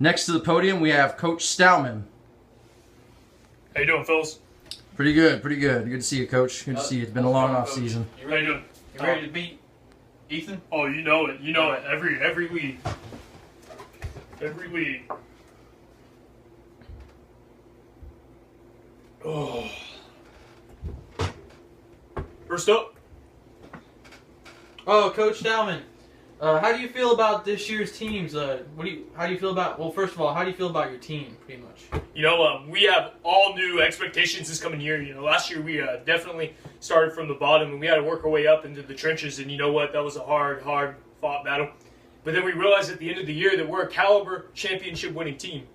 Next to the podium, we have Coach Stallman. How you doing, fellas? Pretty good, pretty good. Good to see you, Coach. Good to see you. It's been a long off season. How you doing? You ready to beat Ethan? Oh, you know it. You know it. Every week. Every week. Oh. First up. Oh, Coach Stallman, how do you feel about this year's teams? How do you feel about? Well, first of all, how do you feel about your team, pretty much? You know, we have all new expectations this coming year. You know, last year we definitely started from the bottom and we had to work our way up into the trenches. And you know what? That was a hard fought battle. But then we realized at the end of the year that we're a caliber championship winning team.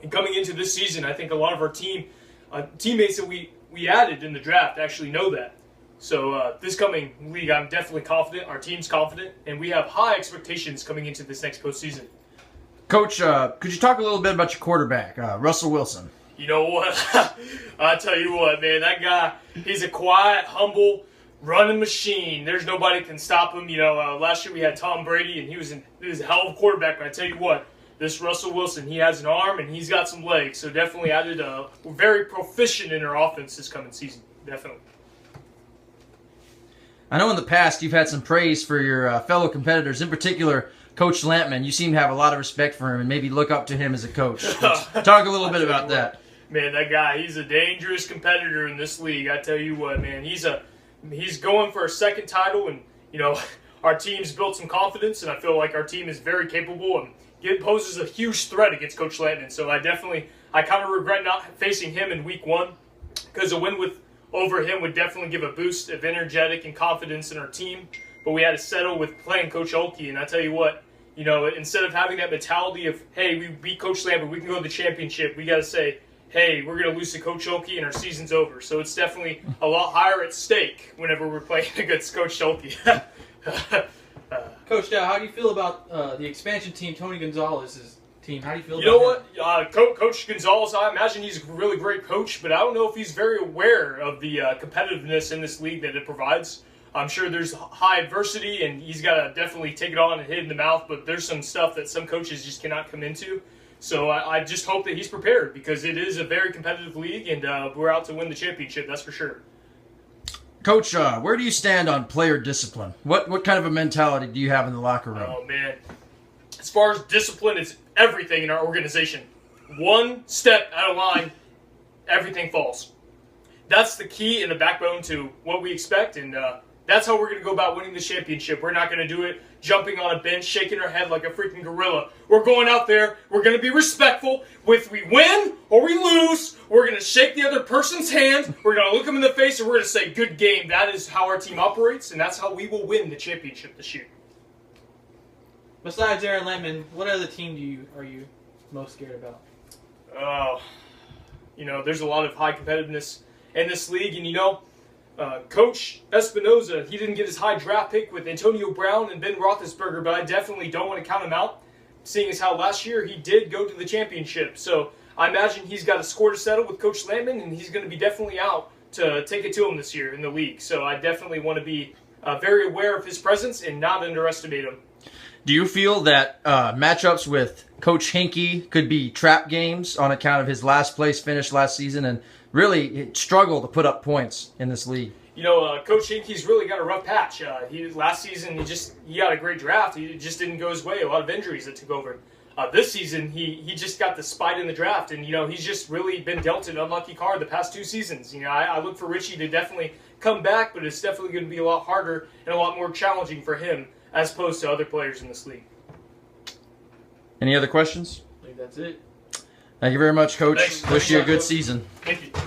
And coming into this season, I think a lot of our teammates that we added in the draft actually know that. So this coming league, I'm definitely confident. Our team's confident, and we have high expectations coming into this next postseason. Coach, could you talk a little bit about your quarterback, Russell Wilson? You know what? I tell you what, man, that guy, he's a quiet, humble, running machine. There's nobody can stop him. You know, last year we had Tom Brady, and he was a hell of a quarterback. But I tell you what, this Russell Wilson, he has an arm and he's got some legs. So definitely added. We're very proficient in our offense this coming season. Definitely. I know in the past you've had some praise for your fellow competitors, in particular Coach Lampman. You seem to have a lot of respect for him and maybe look up to him as a coach. Talk a little bit about that. Man, that guy, he's a dangerous competitor in this league. I tell you what, man, he's going for a second title, and you know, our team's built some confidence, and I feel like our team is very capable and it poses a huge threat against Coach Lampman. So I kind of regret not facing him in week 1, because a win over him would definitely give a boost of energetic and confidence in our team. But we had to settle with playing Coach Olkey, and I tell you what, you know, instead of having that mentality of, hey, we beat Coach Lampman, we can go to the championship, we got to say, hey, we're going to lose to Coach Olkey and our season's over. So it's definitely a lot higher at stake whenever we're playing against Coach Olkey. Coach, how do you feel about the expansion team, Tony Gonzalez's team? How do you feel about You know what? Coach Gonzalez, I imagine he's a really great coach, but I don't know if he's very aware of the competitiveness in this league that it provides. I'm sure there's high adversity, and he's got to definitely take it on and hit in the mouth, but there's some stuff that some coaches just cannot come into. So I just hope that he's prepared, because it is a very competitive league, and we're out to win the championship, that's for sure. Coach, where do you stand on player discipline? What kind of a mentality do you have in the locker room? Oh, man. As far as discipline, it's everything in our organization. One step out of line, everything falls. That's the key and the backbone to what we expect, and that's how we're going to go about winning the championship. We're not going to do it jumping on a bench, shaking our head like a freaking gorilla. We're going out there, we're going to be respectful. If we win or we lose, we're going to shake the other person's hand, we're going to look them in the face, and we're going to say, good game. That is how our team operates, and that's how we will win the championship this year. Besides Aaron Lampman, what other team are you most scared about? Oh, you know, there's a lot of high competitiveness in this league, and you know, Coach Espinoza, he didn't get his high draft pick with Antonio Brown and Ben Roethlisberger, but I definitely don't want to count him out, seeing as how last year he did go to the championship. So I imagine he's got a score to settle with Coach Lampman, and he's going to be definitely out to take it to him this year in the league. So I definitely want to be very aware of his presence and not underestimate him. Do you feel that matchups with Coach Hinkie could be trap games on account of his last place finish last season and really struggle to put up points in this league? You know, Coach Hinkie's really got a rough patch. Last season, he got a great draft. He just didn't go his way. A lot of injuries that took over. This season, he just got the spite in the draft, and you know, he's just really been dealt an unlucky card the past 2 seasons. You know, I look for Richie to definitely come back, but it's definitely going to be a lot harder and a lot more challenging for him as opposed to other players in this league. Any other questions? I think that's it. Thank you very much, Coach. Thanks. Wish you a good season. Thank you.